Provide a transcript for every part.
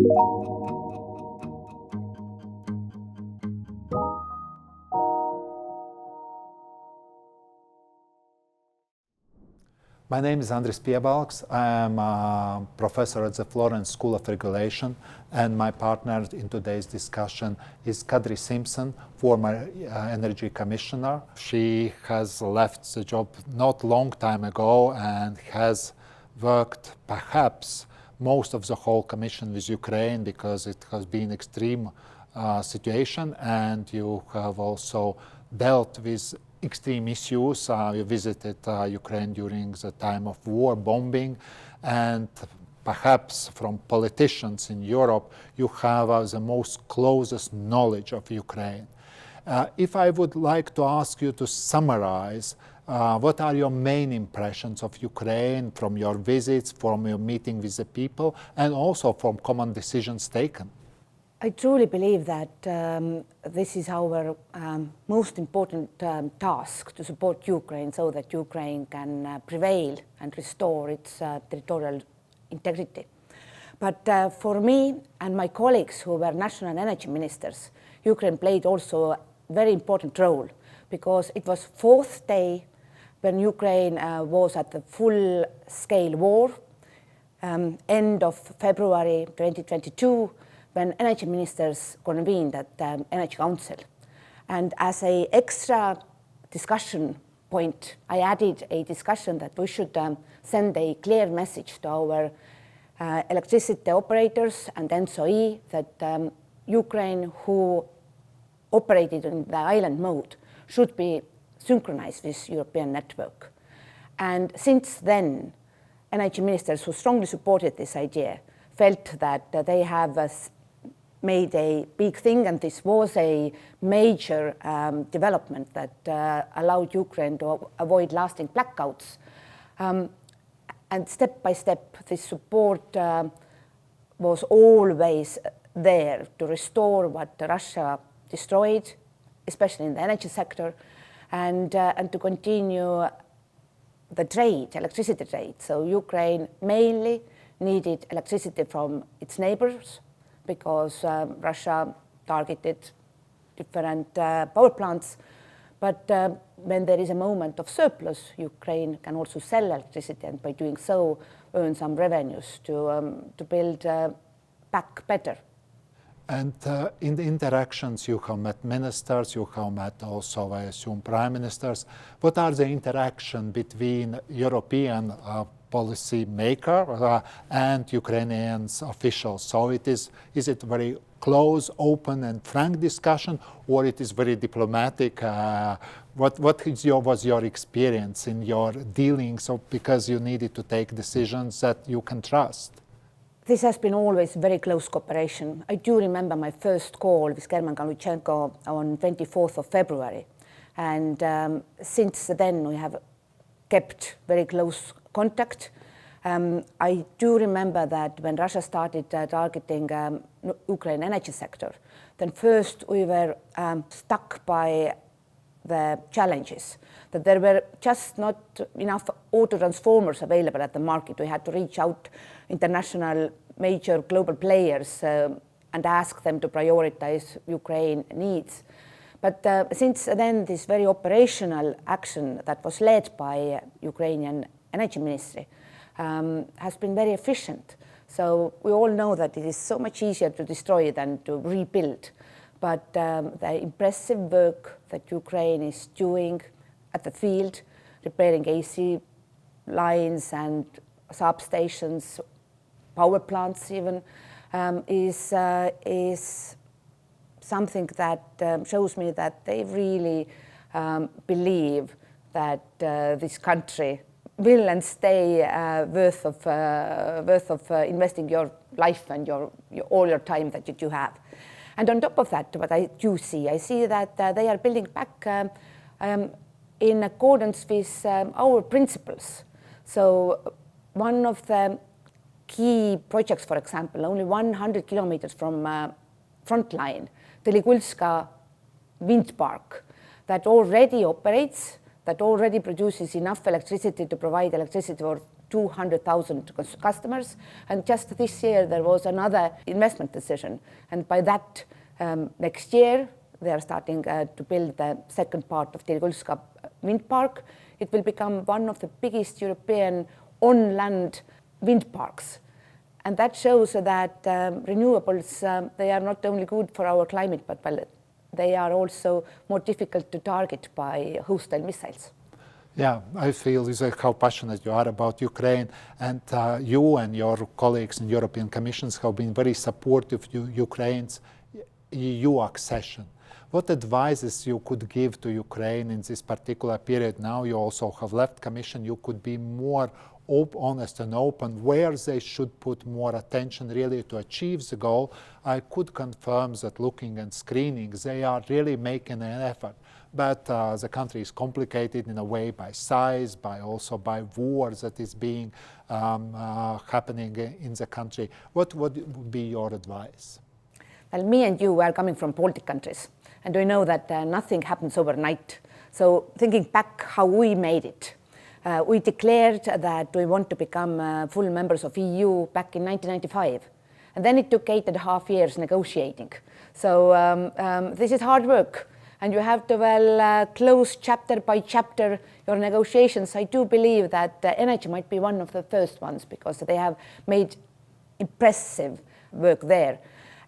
My name is Andris Piebalgs. I am a professor at the Florence School of Regulation, and my partner in today's discussion is Kadri Simson, former Energy Commissioner. She has left the job not long time ago and has worked perhaps most of the whole commission with Ukraine because it has been extreme situation, and you have also dealt with extreme issues. You visited Ukraine during the time of war, bombing, and perhaps from politicians in Europe, you have the most closest knowledge of Ukraine. If I would like to ask you to summarize, what are your main impressions of Ukraine from your visits, from your meeting with the people, and also from common decisions taken? I truly believe that this is our most important task, to support Ukraine so that Ukraine can prevail and restore its territorial integrity. But for me and my colleagues who were national energy ministers, Ukraine played also a very important role, because it was fourth day when Ukraine was at the full-scale war, end of February 2022, when energy ministers convened at the Energy Council. And as an extra discussion point, I added a discussion that we should send a clear message to our electricity operators and NSOE that Ukraine, who operated in the island mode, should be synchronized with European network. And since then, energy ministers who strongly supported this idea felt that they have made a big thing, and this was a major development that allowed Ukraine to avoid lasting blackouts. And step by step, this support was always there to restore what Russia destroyed, especially in the energy sector, and to continue the trade, electricity trade. So Ukraine mainly needed electricity from its neighbors, because Russia targeted different power plants. But when there is a moment of surplus, Ukraine can also sell electricity, and by doing so, earn some revenues to build back better. And in the interactions, you have met ministers, you have met also, I assume, prime ministers. What are the interaction between European policy maker and Ukrainian officials? So is it very close, open and frank discussion, or it is very diplomatic? What was your experience in your dealings, because you needed to take decisions that you can trust? This has been always very close cooperation. I do remember my first call with German Galuchenko on 24th of February. And since then, we have kept very close contact. I do remember that when Russia started targeting Ukraine energy sector, then first we were stuck by the challenges, that there were just not enough auto transformers available at the market. We had to reach out international major global players and ask them to prioritize Ukraine needs. But since then, this very operational action that was led by Ukrainian Energy Ministry has been very efficient. So we all know that it is so much easier to destroy than to rebuild. But the impressive work that Ukraine is doing at the field, repairing AC lines and substations, power plants even, is something that shows me that they really believe that this country will and stay worth of investing your life and all your time that you do have. And on top of that, what I do see, I see that they are building back in accordance with our principles. So one of the key projects, for example, only 100 kilometers from frontline, the Ligulska wind park, that already operates, that already produces enough electricity to provide electricity for 200,000 customers. And just this year, there was another investment decision. And by that, next year, they are starting to build the second part of Tirgulska wind park. It will become one of the biggest European on-land wind parks. And that shows that renewables, they are not only good for our climate, but they are also more difficult to target by hostile missiles. Yeah, I feel how passionate you are about Ukraine, and you and your colleagues in European Commissions have been very supportive of Ukraine's EU accession. What advices you could give to Ukraine in this particular period? Now you also have left Commission, you could be more honest and open where they should put more attention really to achieve the goal. I could confirm that looking and screening, they are really making an effort. But the country is complicated in a way by size, also by war that is being happening in the country. What would be your advice? Well, me and you are coming from Baltic countries, and we know that nothing happens overnight. So thinking back how we made it, we declared that we want to become full members of EU back in 1995. And then it took 8.5 years negotiating. So this is hard work. And you have to close chapter by chapter your negotiations. I do believe that energy might be one of the first ones because they have made impressive work there.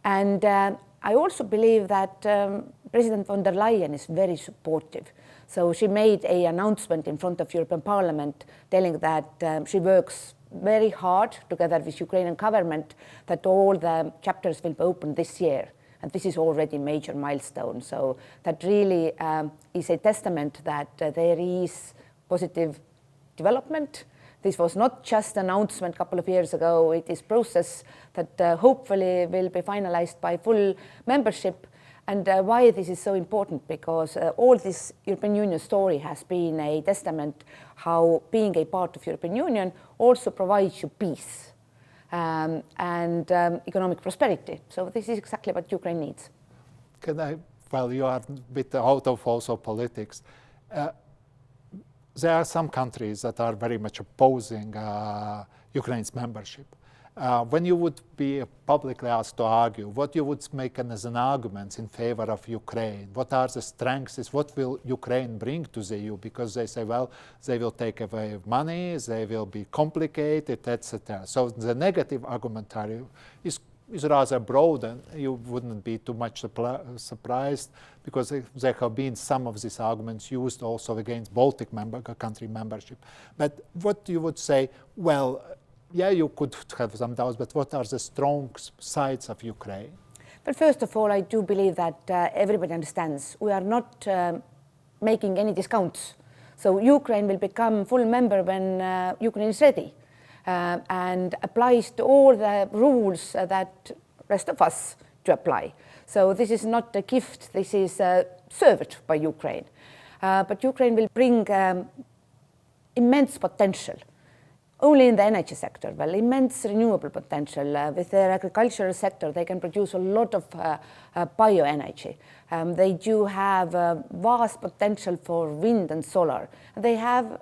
And I also believe that President von der Leyen is very supportive. So she made an announcement in front of European Parliament telling that she works very hard together with Ukrainian government that all the chapters will be opened this year. And this is already a major milestone. So that really is a testament that there is positive development. This was not just an announcement a couple of years ago. It is a process that hopefully will be finalized by full membership. And why this is so important? Because all this European Union story has been a testament how being a part of European Union also provides you peace and economic prosperity. So this is exactly what Ukraine needs. Well, you are a bit out of also politics. There are some countries that are very much opposing Ukraine's membership. When you would be publicly asked to argue, what you would make as an argument in favor of Ukraine? What are the strengths? What will Ukraine bring to the EU? Because they say, well, they will take away money, they will be complicated, etc. So the negative argumentary is rather broad, and you wouldn't be too much surprised because there have been some of these arguments used also against Baltic country membership. But what you would say, well, yeah, you could have some doubts, but what are the strong sides of Ukraine? But first of all, I do believe that everybody understands we are not making any discounts. So Ukraine will become full member when Ukraine is ready and applies to all the rules that rest of us to apply. So this is not a gift, this is served by Ukraine. But Ukraine will bring immense potential. Only in the energy sector, well, immense renewable potential. With their agricultural sector, they can produce a lot of bioenergy. They do have vast potential for wind and solar. They have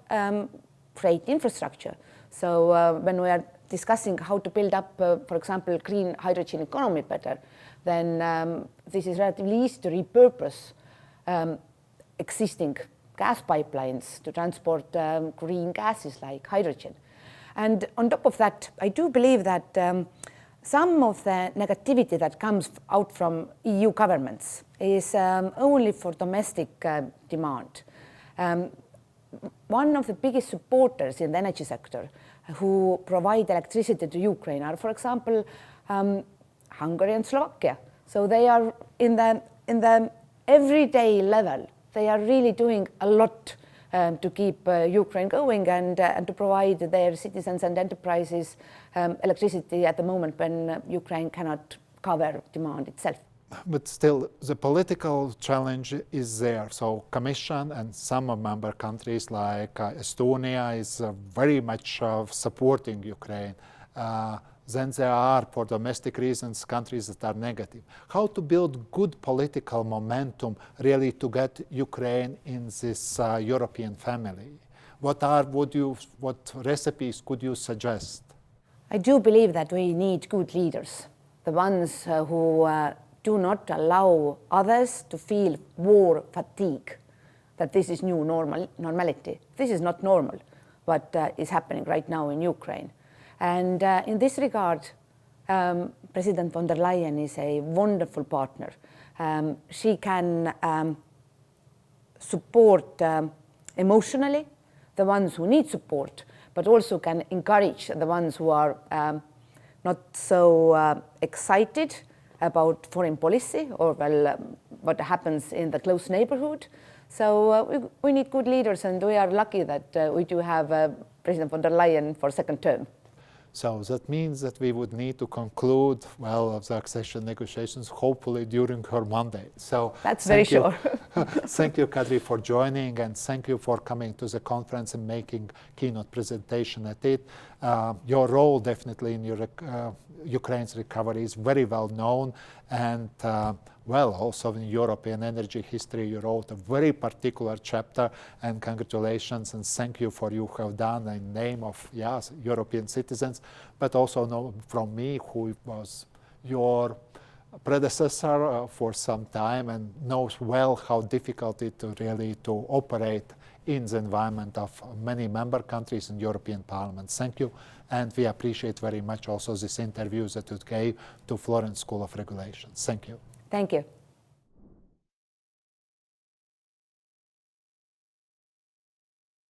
great infrastructure. So when we are discussing how to build up, for example, green hydrogen economy better, then this is relatively easy to repurpose existing gas pipelines to transport green gases like hydrogen. And on top of that, I do believe that some of the negativity that comes out from EU governments is only for domestic demand. One of the biggest supporters in the energy sector who provide electricity to Ukraine are, for example, Hungary and Slovakia. So they are in the everyday level. They are really doing a lot to keep Ukraine going and to provide their citizens and enterprises electricity at the moment when Ukraine cannot cover demand itself. But still, the political challenge is there. So Commission and some member countries like Estonia is very much supporting Ukraine. Then there are, for domestic reasons, countries that are negative. How to build good political momentum really to get Ukraine in this European family? What recipes could you suggest? I do believe that we need good leaders, the ones who do not allow others to feel war fatigue, that this is new normality. This is not normal, what is happening right now in Ukraine. And in this regard, President von der Leyen is a wonderful partner. She can support emotionally the ones who need support, but also can encourage the ones who are not so excited about foreign policy or what happens in the close neighborhood. So we need good leaders, and we are lucky that we do have President von der Leyen for second term. So that means that we would need to conclude, well, the accession negotiations, hopefully during her mandate. So that's very sure. Thank you, Kadri, for joining, and thank you for coming to the conference and making keynote presentation at it. Your role definitely in Ukraine's recovery is very well known, and well, also in European energy history, you wrote a very particular chapter, and congratulations and thank you for you have done in name of European citizens, but also from me, who was your predecessor for some time and knows well how difficult it really to operate in the environment of many member countries in European Parliament. Thank you, and we appreciate very much also this interview that you gave to Florence School of Regulation. Thank you. Thank you.